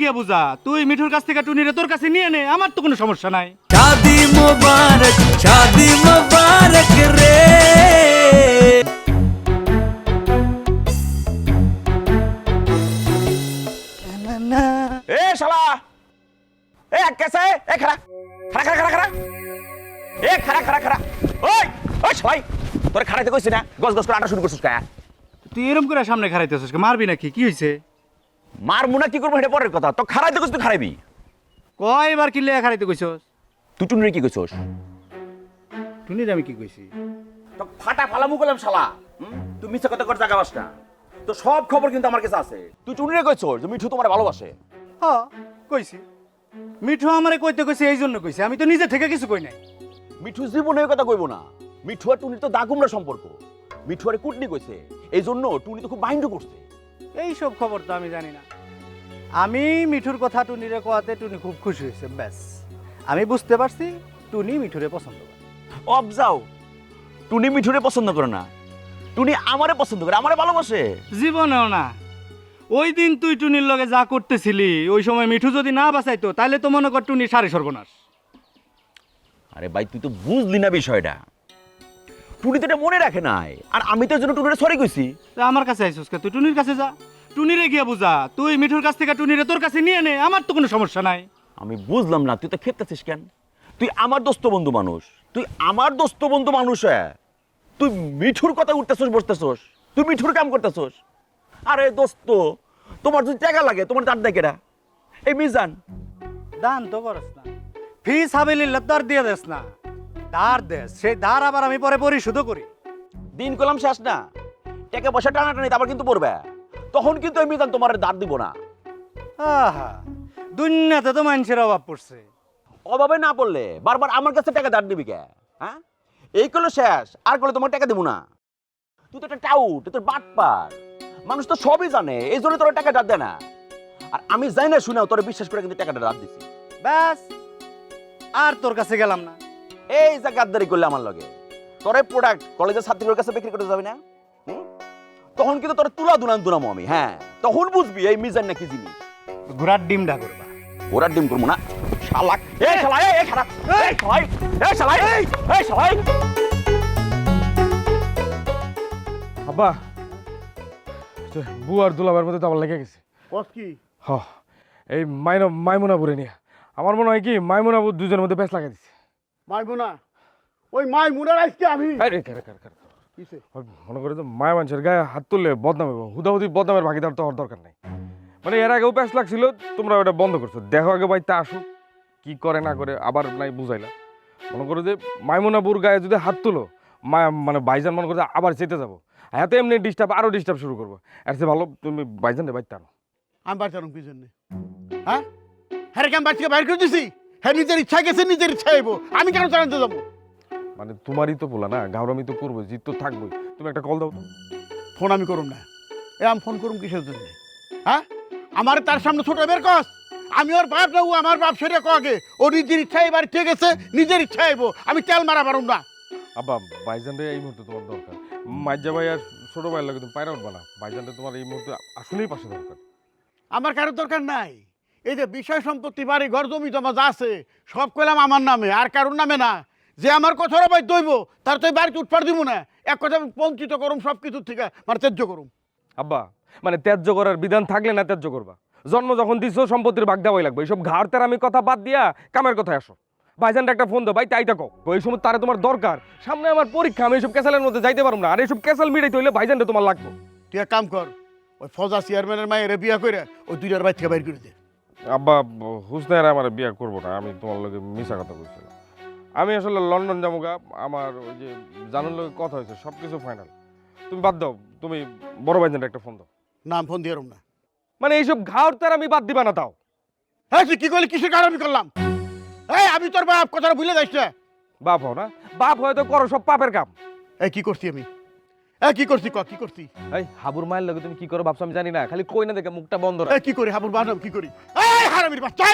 গিয়া বুঝা, তুই মিঠুর কাছ থেকে টুনিরে তোর কাছে নিয়ে নে, আমার তো কোনো সমস্যা নাই। शादी मुबारक रे। এ শালা এ कैसे এ खड़ा खड़ा खड़ा खड़ा खड़ा এ खड़ा खड़ा खड़ा ওই ওই শালাই তোরে খাড়াইতে কইছিস না গস গস করে আটা শুরু করছিস কা তুই এরকম করে সামনে খারাইতেছিস, মারবি নাকি? কি হইছে? মার মুনা কি করব এটা পরের কথা তো খাড়াইতে কইছিস তুই খাড়াইবি কয়বার কি লেয়া খারাইতে কইছস? তুই টুনিরে কি কইছস টুনিরে আমি কি কইছি? তো ফাটা ফালামু কইলাম শালা তুই মিছা কথা কর জায়গা বাস না তো সব খবর কিন্তু আমার কাছে আছে তুই টুনিরে কইছস যে মিঠু তোমারে ভালোবাসে হ্যাঁ কইছি। মিঠু আমারে কইতে কইছে এই জন্য কইছে, আমি তো নিজে থেকে কিছু কই নাই। মিঠু জীবনে এই কথা কইব না মিঠু আর টুনির তো দাগুমরা সম্পর্ক মিঠু আরে কুটনি কইছে এই জন্য টুনি তো খুব মাইন্ড করছে এই সব খবর তো আমি জানি না। আমি মিঠুর কথা টুনিরে কোয়াতে টুনি খুব খুশি হয়েছে, ব্যাস। আমি বুঝতে পারছি টুনি মিঠুরে পছন্দ করে। অবজাও টুনি মিঠুরে পছন্দ করে না টুনি আমারে পছন্দ করে আমারে ভালোবাসে জীবনেও না। ওই দিন তুই টুনির লগে যা করতেছিলি, ওই সময় মিঠু যদি না বাঁচাইতো তাহলে তো মনে কর টুনি সারে সর্বনাশ। আরে ভাই তুই তো বুঝলি না বিষয়টা টুনি তো এটা মনে রাখে নাই আর আমি তো এর জন্য টুনিরে সরি কইছি তা আমার কাছে আইসুস কে? তুই টুনির কাছে যা, টুনিরে গিয়া বুঝা। তুই মিঠুর কাছ থেকে টুনিরে তোর কাছে নিয়ে নে, আমার তো কোনো সমস্যা নাই। আমি বুঝলাম না তুই তো খেপতেছিস কেন তুই আমার দোস্ত বন্ধু মানুষ তুই আমার দোস্ত বন্ধু মানুষ তুই মিঠুর কথা উঠতেছস বসতেছস তুই মিঠুর কাম করতেছস আরে দোস্ত তোমার যদি টাকা লাগে তোমার দাঁত দেখে এই মিজান দান তো করস না, ফিস হাবিলিল্লাহ দার দিয়ে দেস না। ধার দেস, সেই ধার আবার আমি পরে পরিশোধও করি। দিন কলাম শেষ না টাকা পয়সা টানাটানি আবার কিন্তু পড়বে তখন কিন্তু এই মিজান তোমার দাঁত দিব না আহা, দুনিয়াতে তো মানুষের অভাব পড়ছে। অভাবে না পড়লে বারবার আমার কাছে টাকা দাঁড় দিবি কে হ্যাঁ এই করলো শেষ আর করলে তোমার টাকা দিব না তুই তো একটা টাউট তোর বাটপার মানুষ তো সবই জানে এই জন্য তোর টাকা দাঁড় দেয় না আর আমি যাই না শুনেও তোর বিশ্বাস করে কিন্তু টাকাটা দাঁড় দিছি ব্যাস, আর তোর কাছে গেলাম না। এই যে গাদ্দারি করলে আমার লগে তোর এই প্রোডাক্ট কলেজের ছাত্রীদের কাছে বিক্রি করতে যাবি না তখন কিন্তু তোর তুলা দুনামো আমি হ্যাঁ তখন বুঝবি এই মিজান নাকি জিনিস ঘোড়ার ডিমটা করবা। ওরা ডিম করবো না শালাক এই শালা এই খারাপ এই শালাই এই শালাই এই শালাই আব্বা বুয়ার দুলাবার মধ্যে তো আমার লেগে গেছে। কস কি হ এই মাইমুনাপুরে নিয়ে আমার মনে হয় কি মাইমুনাপুর দুজনের মধ্যে বেশ লাগাই দিচ্ছে। মাইমুনা ওই মাইমুনার আজকে আমি কিসে মনে করে তো মায়া মানুষের গায়ে হাত তুললে বদনাম হইব, হুদাহুদি বদনামের ভাগিদার তো হওয়ার দরকার নাই। মানে এর আগেও প্যাস লাগছিল, তোমরা ওটা বন্ধ করছো। দেখো আগে ভাই তা আসুক কি করে না করে, আবার নাই বুঝাইলা। মনে করো যে মাইমুনাপুর গায়ে যদি হাত তুলো মানে ভাইজান মনে করো আবার যেতে যাবো, হাতে এমনি ডিস্টার্ব আরও ডিস্টার্ব শুরু করবো। এর চেয়ে ভালো তুমি ভাইজান রে বাইতে আনো। আমি বাচ্চারম কি জন্যে হ্যাঁ হ্যাঁ আমি বাচ্চাকে বাইর করে দিছি হ্যাঁ নিজের ইচ্ছা গেছে নিজের ইচ্ছা যাবো আমি কেন জানাতে যাবো মানে তোমারই তো বলা না, গাউরামি তো করবো, জিত তো থাকবোই। তুমি একটা কল দাও তো। ফোন আমি করুম না আমি ফোন করুম কিসের জন্য হ্যাঁ আমার তার সামনে ছোট বের কস আমি ওর বাপ না ও আমার বাপ সেটা কগে ও নিজের ইচ্ছা এবার ঠিক আছে নিজের ইচ্ছা আইবো আমি তেল মারা পারুম না আব্বা ভাইজান রে এই মুহূর্তে তোমার দরকার। মাইজা ভাই আর ছোট ভাইয়ের লাগে তুমি পায়রা উঠবা না। ভাইজান রে তোমার এই মুহূর্তে আসলেই পাশে দরকার। আমার কারোর দরকার নাই এই যে বিষয় সম্পত্তি বাড়ি ঘর জমি জমা যা আছে সব কইলাম আমার নামে আর কারোর নামে না যে আমার কথার ভাই দইব তার তো বাড়িতে উৎপার দিব না এক কথা বঞ্চিত করুম সব কিছুর থেকে মানে ত্যায্য করুম আব্বা মানে ত্যায্য করার বিধান থাকলে না ত্যায্য করবা। জন্ম যখন দিছো সম্পত্তির ভাগ দেওয়াই লাগবে। এইসব ঘাড় আমি কথা বাদ দিয়া কামের কথায় আসো। ভাইজানটা একটা ফোন দাও, ভাই তাই থাকো ওই সময় তারা তোমার দরকার। সামনে আমার পরীক্ষা, আমি এইসব ক্যাসালের মধ্যে যাইতে পারবো না। আর এইসব ক্যাসাল মিটাইতে হইলে ভাইজানটা তোমার লাগবে। তুই এক কাম কর ওই ফজা চেয়ারম্যানের মায়ের বিয়া করে ওই দুইটার বাড়ি থেকে বাইর করে দে আব্বা হুসনাইরা আমার বিয়ে করবো না, আমি তোমার লোকে মিশা কথা বলছিলাম। আমি আসলে লন্ডন যাবো গা, আমার ওই যে জানার লোকের কথা হয়েছে, সব কিছু ফাইনাল। তুমি বাদ দাও, তুমি বড় ভাইজানটা একটা ফোন দাও। নাম ফোন দিয়ে না মানে এইসব ঘাড় তার আমি বাদ দিবা না তাও। হ্যাঁ তুই কি করলি কিসের কারণ আমি করলাম এই আমি তোর বাপ কথাটা ভুলে যাইস না বাপ হও না, বাপ হয়তো করো সব পাপের কাম। এই কি করছি আমি এই কি করছি কি করছি এই হাবুর মায়ের লগে তুমি কি করো ভাবছো আমি জানি না, খালি কই না দেখে মুখটা বন্ধ রাখ। এই কি করি হাবুর বানাম কি করি এই হারামির বাচ্চা